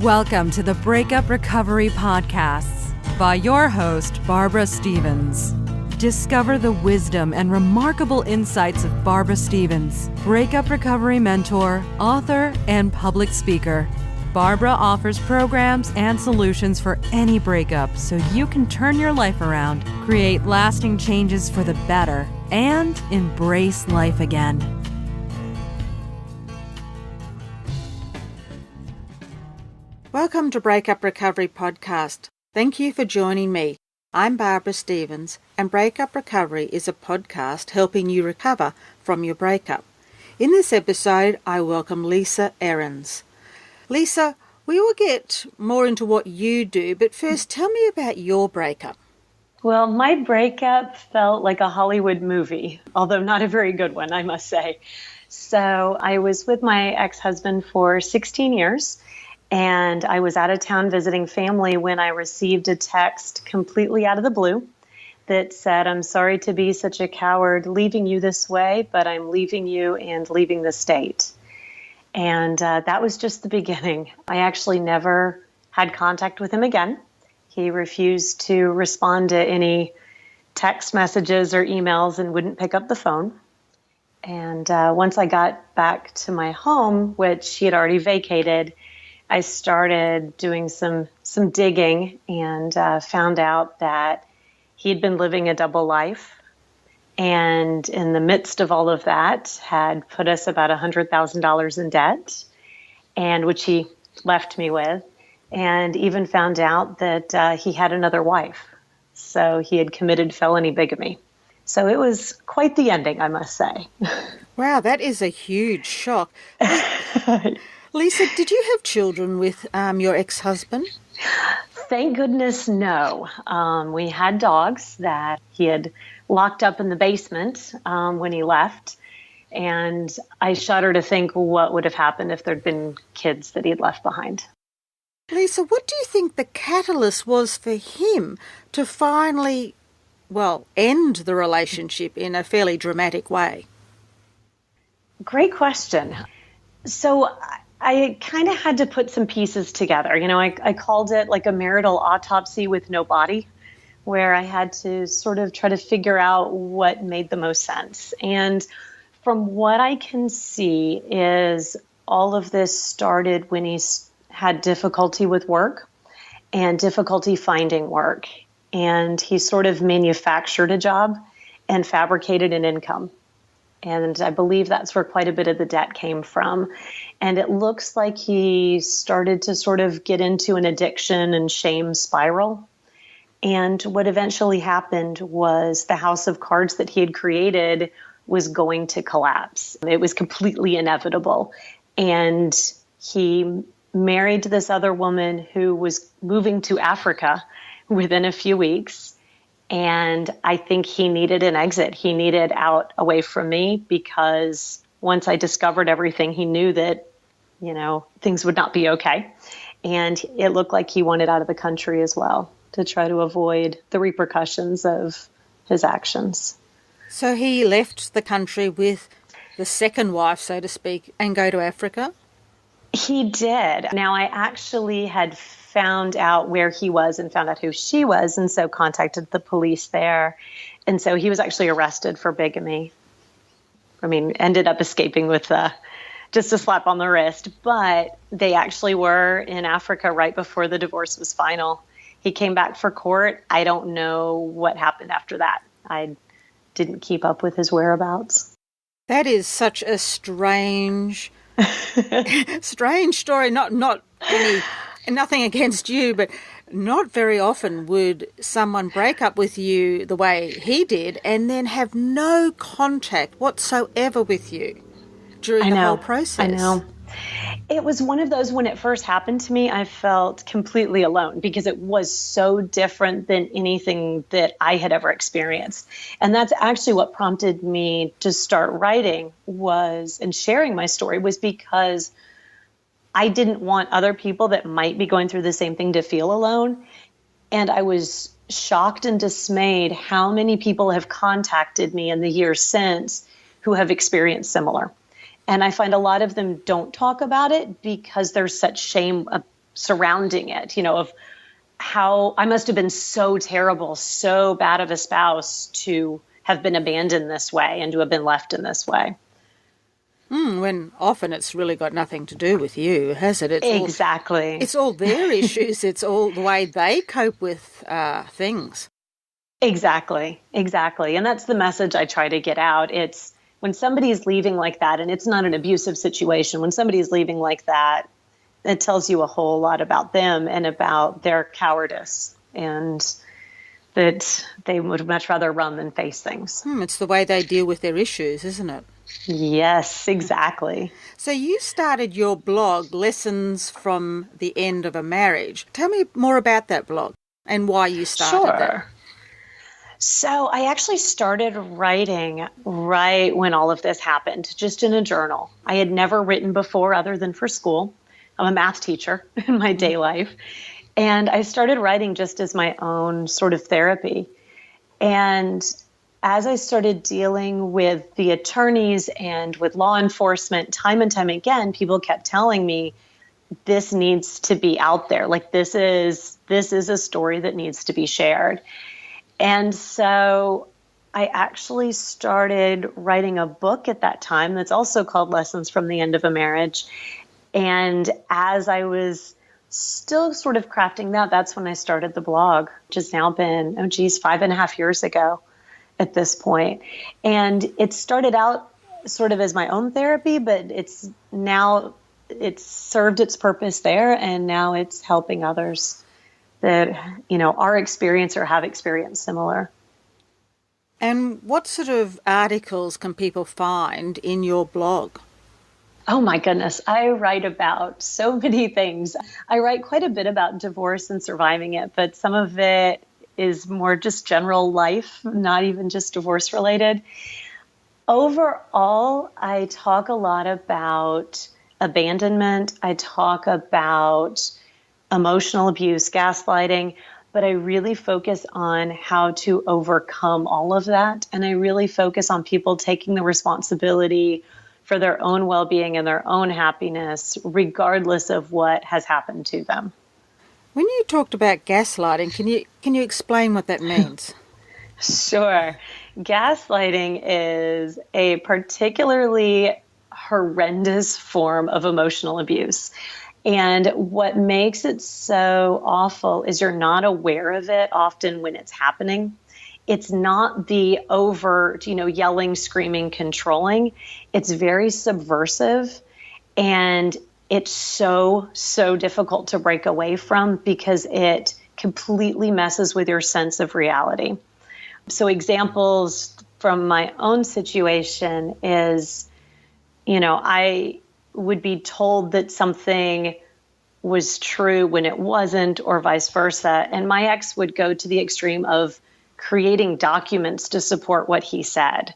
Welcome to the Breakup Recovery Podcasts by your host, Barbara Stevens. Discover the wisdom and remarkable insights of Barbara Stevens, breakup recovery mentor, author, and public speaker. Barbara offers programs and solutions for any breakup so you can turn your life around, create lasting changes for the better, and embrace life again. Welcome to Breakup Recovery Podcast. Thank you for joining me. I'm Barbara Stevens, and Breakup Recovery is a podcast helping you recover from your breakup. In this episode, I welcome Lisa Ahrens. Lisa, we will get more into what you do, but first tell me about your breakup. Well, my breakup felt like a Hollywood movie, although not a very good one, I must say. So I was with my ex-husband for 16 years. And I was out of town visiting family when I received a text completely out of the blue that said, "I'm sorry to be such a coward leaving you this way, but I'm leaving you and leaving the state." And that was just the beginning. I actually never had contact with him again. He refused to respond to any text messages or emails and wouldn't pick up the phone. And once I got back to my home, which he had already vacated, I started doing some digging and found out that he had been living a double life. And in the midst of all of that, had put us about $100,000 in debt, and which he left me with, and even found out that he had another wife. So he had committed felony bigamy. So it was quite the ending, I must say. Wow, that is a huge shock. Lisa, did you have children with your ex-husband? Thank goodness, no. We had dogs that he had locked up in the basement when he left. And I shudder to think what would have happened if there'd been kids that he'd left behind. Lisa, what do you think the catalyst was for him to finally, end the relationship in a fairly dramatic way? Great question. So I kind of had to put some pieces together. You know, I called it like a marital autopsy with no body, where I had to sort of try to figure out what made the most sense. And from what I can see is all of this started when he had difficulty with work and difficulty finding work. And he sort of manufactured a job and fabricated an income. And I believe that's where quite a bit of the debt came from. And it looks like he started to sort of get into an addiction and shame spiral. And what eventually happened was the house of cards that he had created was going to collapse. It was completely inevitable. And he married this other woman who was moving to Africa within a few weeks. And I think he needed an exit. He needed out away from me because once I discovered everything, he knew that, things would not be okay. And it looked like he wanted out of the country as well to try to avoid the repercussions of his actions. So he left the country with the second wife, so to speak, and go to Africa? He did. Now, I actually had found out where he was and found out who she was, and so contacted the police there. And so he was actually arrested for bigamy. Ended up escaping with just a slap on the wrist, but they actually were in Africa right before the divorce was final. He came back for court. I don't know what happened after that. I didn't keep up with his whereabouts. That is such a strange story. Nothing against you, but not very often would someone break up with you the way he did and then have no contact whatsoever with you during the whole process. I know. It was one of those, when it first happened to me, I felt completely alone because it was so different than anything that I had ever experienced. And that's actually what prompted me to start writing and sharing my story, was because I didn't want other people that might be going through the same thing to feel alone. And I was shocked and dismayed how many people have contacted me in the years since who have experienced similar. And I find a lot of them don't talk about it because there's such shame surrounding it, of how I must have been so terrible, so bad of a spouse to have been abandoned this way and to have been left in this way. When often it's really got nothing to do with you, has it? Exactly. It's all their issues. It's all the way they cope with things. Exactly. And that's the message I try to get out. It's when somebody's leaving like that, and it's not an abusive situation, when somebody's leaving like that, it tells you a whole lot about them and about their cowardice, and that they would much rather run than face things. It's the way they deal with their issues, isn't it? Yes, exactly. So you started your blog, Lessons from the End of a Marriage. Tell me more about that blog and why you started that. So I actually started writing right when all of this happened, just in a journal. I had never written before other than for school. I'm a math teacher in my day life. And I started writing just as my own sort of therapy. And as I started dealing with the attorneys and with law enforcement, time and time again, people kept telling me, this needs to be out there. Like, this is a story that needs to be shared. And so I actually started writing a book at that time that's also called Lessons from the End of a Marriage. And as I was still sort of crafting that, that's when I started the blog, which has now been, 5.5 years ago at this point. And it started out sort of as my own therapy, but it's served its purpose there. And now it's helping others that, are experienced or have experienced similar. And what sort of articles can people find in your blog? Oh my goodness, I write about so many things. I write quite a bit about divorce and surviving it, but some of it is more just general life, not even just divorce related. Overall, I talk a lot about abandonment. I talk about emotional abuse, gaslighting, but I really focus on how to overcome all of that. And I really focus on people taking the responsibility for their own well-being and their own happiness, regardless of what has happened to them. When you talked about gaslighting, can you explain what that means? Sure. Gaslighting is a particularly horrendous form of emotional abuse. And what makes it so awful is you're not aware of it often when it's happening. It's not the overt, yelling, screaming, controlling. It's very subversive, and it's so difficult to break away from because it completely messes with your sense of reality. So examples from my own situation is, I would be told that something was true when it wasn't, or vice versa. And my ex would go to the extreme of creating documents to support what he said.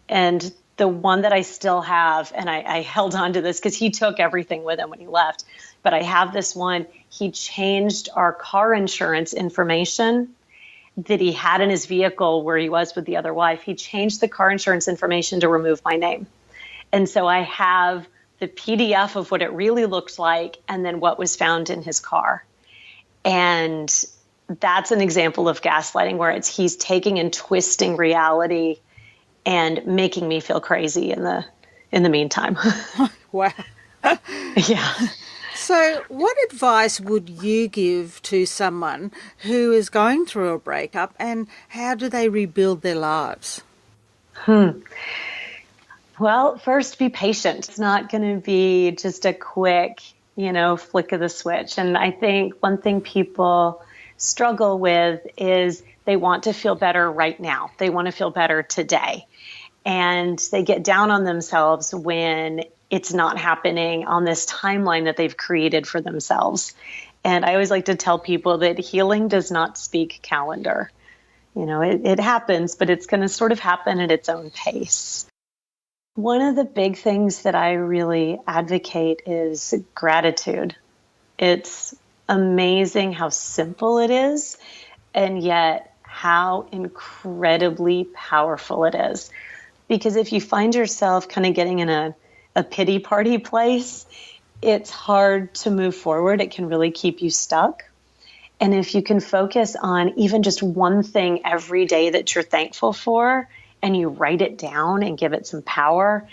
And the one that I still have, and I held on to this because he took everything with him when he left, but I have this one. He changed our car insurance information that he had in his vehicle where he was with the other wife. He changed the car insurance information to remove my name. And so I have the PDF of what it really looked like and then what was found in his car. And that's an example of gaslighting where he's taking and twisting reality and making me feel crazy in the meantime. Wow. Yeah. So what advice would you give to someone who is going through a breakup, and how do they rebuild their lives? Well, first, be patient. It's not going to be just a quick, flick of the switch. And I think one thing people struggle with is they want to feel better right now. They want to feel better today. And they get down on themselves when it's not happening on this timeline that they've created for themselves. And I always like to tell people that healing does not speak calendar. It happens, but it's going to sort of happen at its own pace. One of the big things that I really advocate is gratitude. It's amazing how simple it is, and yet how incredibly powerful it is. Because if you find yourself kind of getting in a pity party place, it's hard to move forward. It can really keep you stuck. And if you can focus on even just one thing every day that you're thankful for, and you write it down and give it some power,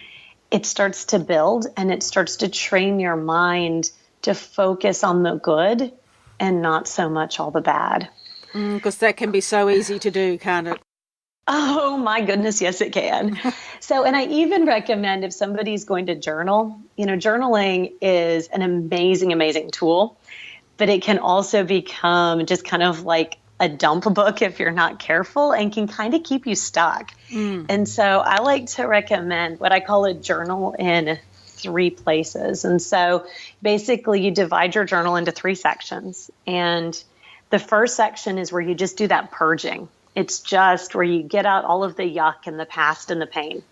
it starts to build and it starts to train your mind to focus on the good and not so much all the bad. Because that can be so easy to do, can't it? Oh my goodness, yes it can. So, and I even recommend if somebody's going to journal, journaling is an amazing, amazing tool, but it can also become just kind of like a dump book if you're not careful and can kind of keep you stuck. And so I like to recommend what I call a journal in 3 places. And so basically you divide your journal into 3 sections. And the first section is where you just do that purging. It's just where you get out all of the yuck and the past and the pain.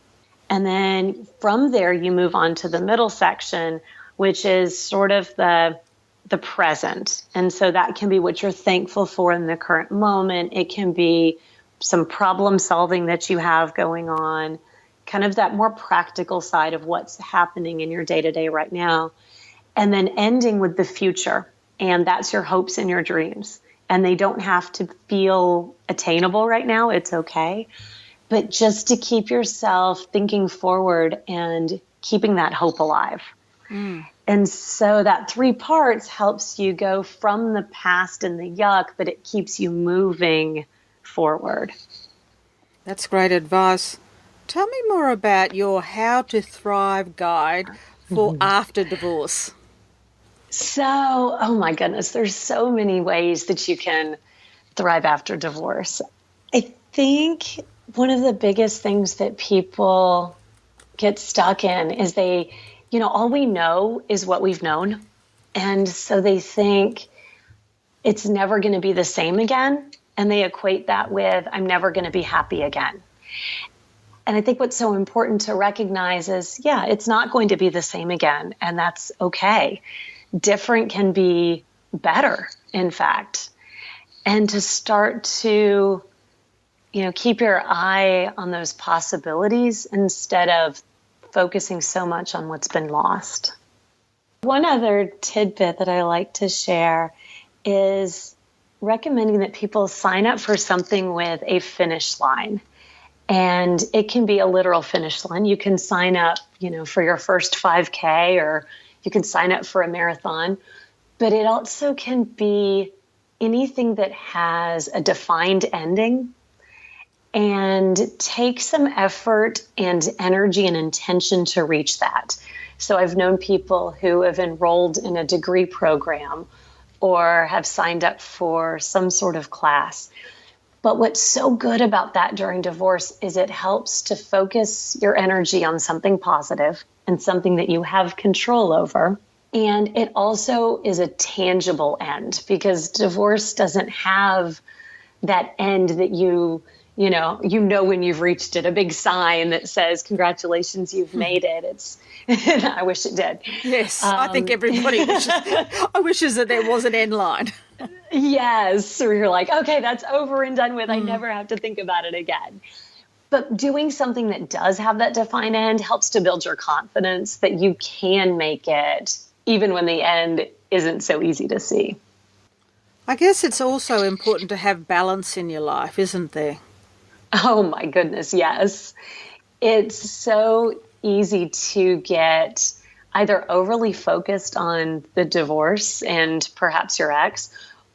And then from there, you move on to the middle section, which is sort of the present. And so that can be what you're thankful for in the current moment. It can be some problem solving that you have going on, kind of that more practical side of what's happening in your day-to-day right now. And then ending with the future. And that's your hopes and your dreams. And they don't have to feel attainable right now. It's okay. But just to keep yourself thinking forward and keeping that hope alive. And so that 3 parts helps you go from the past and the yuck, but it keeps you moving forward. That's great advice. Tell me more about your How to Thrive guide for after divorce. So, oh my goodness, there's so many ways that you can thrive after divorce. I think one of the biggest things that people get stuck in is all we know is what we've known. And so they think it's never going to be the same again. And they equate that with, I'm never going to be happy again. And I think what's so important to recognize is, it's not going to be the same again. And that's okay. Different can be better, in fact. And to start to, keep your eye on those possibilities instead of focusing so much on what's been lost. One other tidbit that I like to share is recommending that people sign up for something with a finish line. And it can be a literal finish line. You can sign up, for your first 5K, or you can sign up for a marathon. But it also can be anything that has a defined ending and take some effort and energy and intention to reach that. So I've known people who have enrolled in a degree program or have signed up for some sort of class. But what's so good about that during divorce is it helps to focus your energy on something positive and something that you have control over. And it also is a tangible end, because divorce doesn't have that end that you know when you've reached it, a big sign that says, congratulations, you've made it. I wish it did. Yes, I think everybody wishes that there was an end line. Yes, or you're like, okay, that's over and done with. I never have to think about it again. But doing something that does have that defined end helps to build your confidence that you can make it, even when the end isn't so easy to see. I guess it's also important to have balance in your life, isn't there? Oh my goodness, yes. It's so easy to get either overly focused on the divorce and perhaps your ex,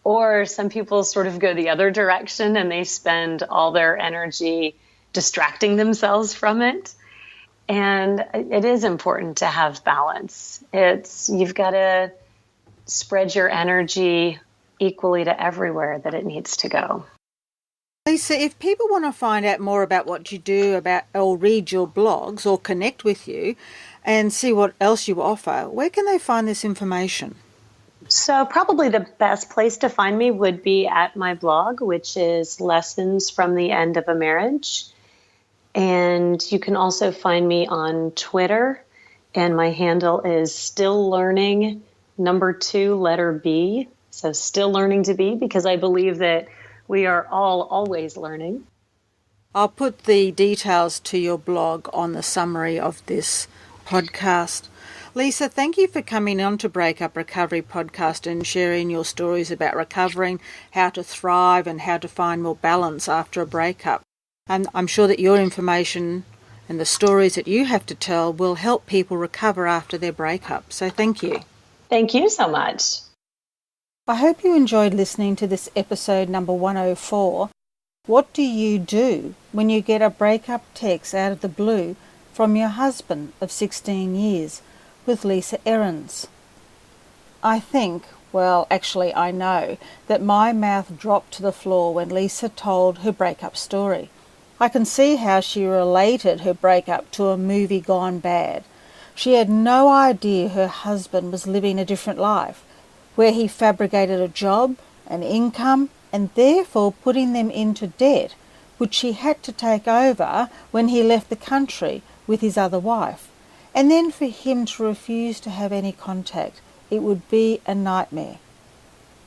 or some people sort of go the other direction and they spend all their energy distracting themselves from it. And it is important to have balance. You've got to spread your energy equally to everywhere that it needs to go. Lisa, if people want to find out more about what you do, or read your blogs or connect with you and see what else you offer, where can they find this information? So probably the best place to find me would be at my blog, which is Lessons from the End of a Marriage. And you can also find me on Twitter, and my handle is Still Learning, 2, letter B. So still learning to be, because I believe that we are all always learning. I'll put the details to your blog on the summary of this podcast. Lisa, thank you for coming on to Breakup Recovery Podcast and sharing your stories about recovering, how to thrive and how to find more balance after a breakup. And I'm sure that your information and the stories that you have to tell will help people recover after their breakup. So thank you. Thank you so much. I hope you enjoyed listening to this episode number 104. What do you do when you get a breakup text out of the blue from your husband of 16 years with Lisa Ahrens? I know that my mouth dropped to the floor when Lisa told her breakup story. I can see how she related her breakup to a movie gone bad. She had no idea her husband was living a different life, where he fabricated a job, an income, and therefore putting them into debt, which she had to take over when he left the country with his other wife. And then for him to refuse to have any contact, it would be a nightmare.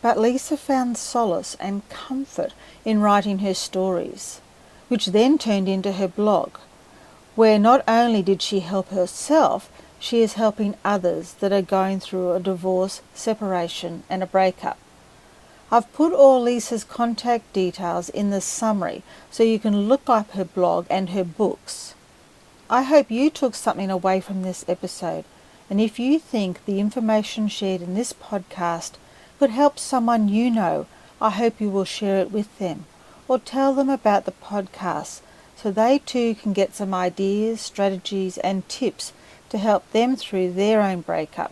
But Lisa found solace and comfort in writing her stories, which then turned into her blog, where not only did she help herself, she is helping others that are going through a divorce, separation, and a breakup. I've put all Lisa's contact details in the summary so you can look up her blog and her books. I hope you took something away from this episode, and if you think the information shared in this podcast could help someone you know, I hope you will share it with them or tell them about the podcast so they too can get some ideas, strategies and tips to help them through their own breakup.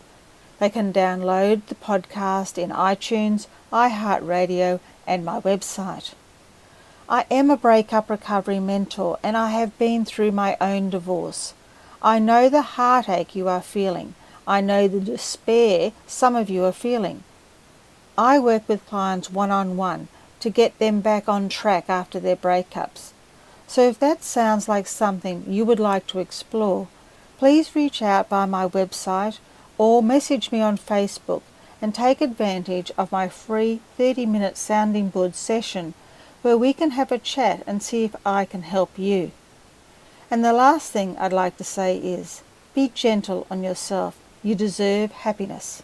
They can download the podcast in iTunes, iHeartRadio and my website. I am a breakup recovery mentor and I have been through my own divorce. I know the heartache you are feeling. I know the despair some of you are feeling. I work with clients one-on-one to get them back on track after their breakups. So if that sounds like something you would like to explore, please reach out by my website or message me on Facebook and take advantage of my free 30-minute sounding board session where we can have a chat and see if I can help you. And the last thing I'd like to say is, be gentle on yourself. You deserve happiness.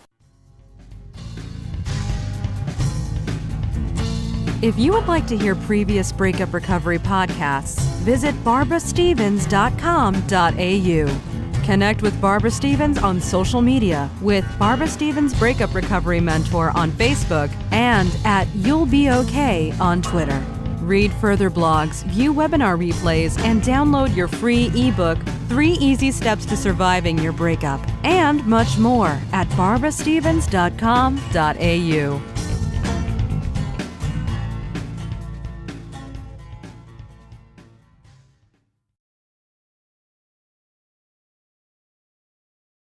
If you would like to hear previous Breakup Recovery podcasts, visit barbarastevens.com.au. Connect with Barbara Stevens on social media with Barbara Stevens Breakup Recovery Mentor on Facebook and at You'll Be Okay on Twitter. Read further blogs, view webinar replays, and download your free ebook, 3 Easy Steps to Surviving Your Breakup, and much more at barbarastevens.com.au.